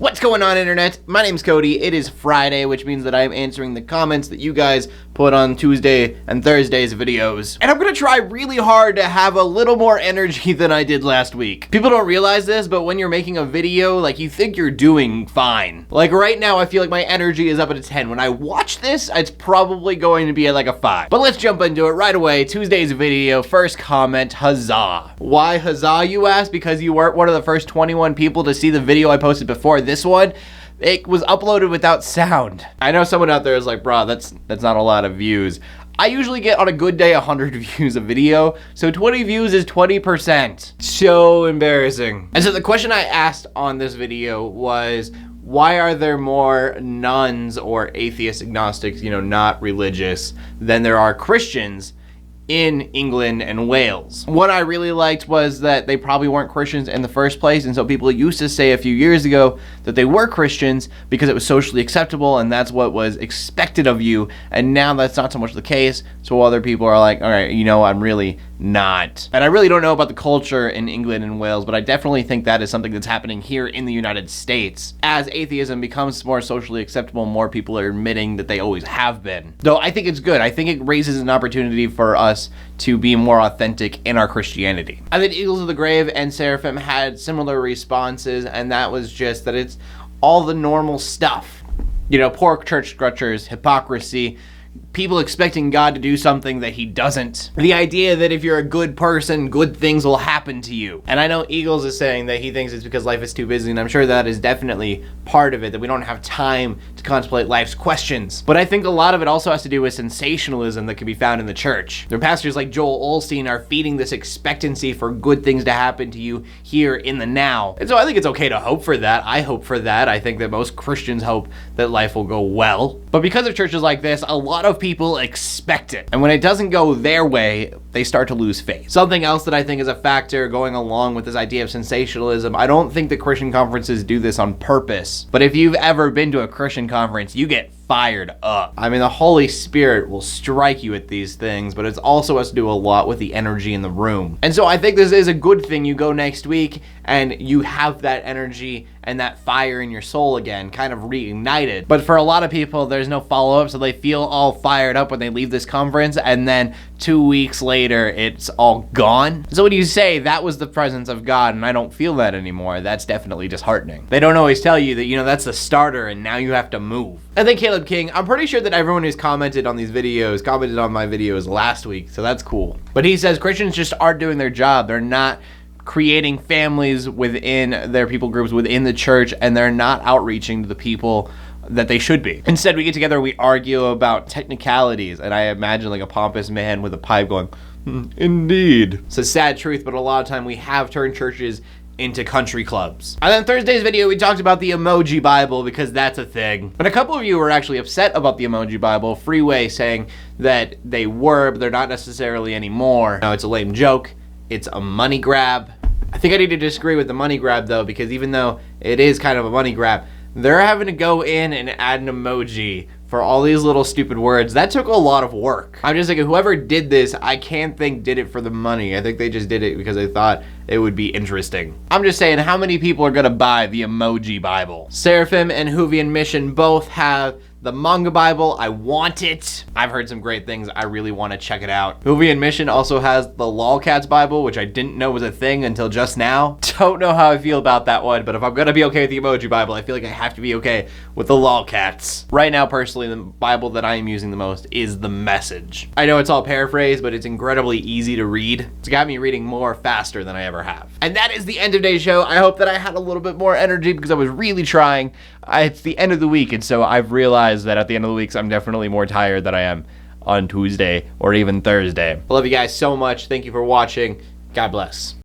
What's going on, internet? My name's Cody. It is Friday, which means that I'm answering the comments that you guys put on Tuesday and Thursday's videos. And I'm gonna try really hard to have a little more energy than I did last week. People don't realize this, but when you're making a video, like, you think you're doing fine. Like right now, I feel like my energy is up at a 10. When I watch this, it's probably going to be at like a 5. But let's jump into it right away. Tuesday's video, first comment, huzzah. Why huzzah, you ask? Because you weren't one of the first 21 people to see the video I posted before this one. It was uploaded without sound. I know someone out there is like, bro, that's not a lot of views. I usually get, on a good day, 100 views a video, so 20 views is 20%. So embarrassing. And so the question I asked on this video was, why are there more nuns or atheist agnostics, not religious, than there are Christians in England and Wales? What I really liked was that they probably weren't Christians in the first place, and so people used to say a few years ago that they were Christians because it was socially acceptable and that's what was expected of you, and now that's not so much the case, so other people are like, all right, I'm really not. And I really don't know about the culture in England and Wales, but I definitely think that is something that's happening here in the United States. As atheism becomes more socially acceptable, more people are admitting that they always have been. Though I think it's good. I think it raises an opportunity for us to be more authentic in our Christianity. I think Eagles of the Grave and Seraphim had similar responses, and that was just that it's all the normal stuff. Poor church structures, hypocrisy, people expecting God to do something that he doesn't. The idea that if you're a good person, good things will happen to you. And I know Eagles is saying that he thinks it's because life is too busy, and I'm sure that is definitely part of it, that we don't have time to contemplate life's questions. But I think a lot of it also has to do with sensationalism that can be found in the church. Their pastors like Joel Osteen are feeding this expectancy for good things to happen to you here in the now. And so I think it's okay to hope for that. I hope for that. I think that most Christians hope that life will go well. But because of churches like this, a lot of people expect it. And when it doesn't go their way, they start to lose faith. Something else that I think is a factor going along with this idea of sensationalism, I don't think that Christian conferences do this on purpose. But if you've ever been to a Christian conference, you get fired up. I mean, the Holy Spirit will strike you at these things, but it also has to do a lot with the energy in the room. And so I think this is a good thing. You go next week and you have that energy and that fire in your soul again, kind of reignited. But for a lot of people, there's no follow-up, so they feel all fired up when they leave this conference, and then 2 weeks later, it's all gone. So when you say that was the presence of God and I don't feel that anymore, that's definitely disheartening. They don't always tell you that, that's the starter and now you have to move. I think Caleb King, I'm pretty sure that everyone who's commented on these videos commented on my videos last week, so that's cool. But he says Christians just aren't doing their job. They're not creating families within their people groups within the church, and they're not outreaching to the people that they should be. Instead, we get together, we argue about technicalities, and I imagine like a pompous man with a pipe going, indeed. It's a sad truth, but a lot of time we have turned churches into country clubs. And then Thursday's video, we talked about the emoji Bible because that's a thing. But a couple of you were actually upset about the emoji Bible. Freeway saying that they were, but they're not necessarily anymore. No, it's a lame joke. It's a money grab. I think I need to disagree with the money grab though, because even though it is kind of a money grab, they're having to go in and add an emoji for all these little stupid words. That took a lot of work. I'm just thinking, whoever did this, I can't think did it for the money. I think they just did it because they thought it would be interesting. I'm just saying, how many people are gonna buy the emoji Bible? Seraphim and Whovian Mission both have the manga Bible. I want it. I've heard some great things. I really want to check it out. Whovian Mission also has the Lolcats Bible, which I didn't know was a thing until just now. Don't know how I feel about that one, but if I'm gonna be okay with the emoji Bible, I feel like I have to be okay with the Lolcats. Right now, personally, the Bible that I am using the most is the Message. I know it's all paraphrased, but it's incredibly easy to read. It's got me reading more faster than I ever have. And that is the end of today's show. I hope that I had a little bit more energy because I was really trying. It's the end of the week, and so I've realized that at the end of the weeks, I'm definitely more tired than I am on Tuesday or even Thursday. I love you guys so much. Thank you for watching. God bless.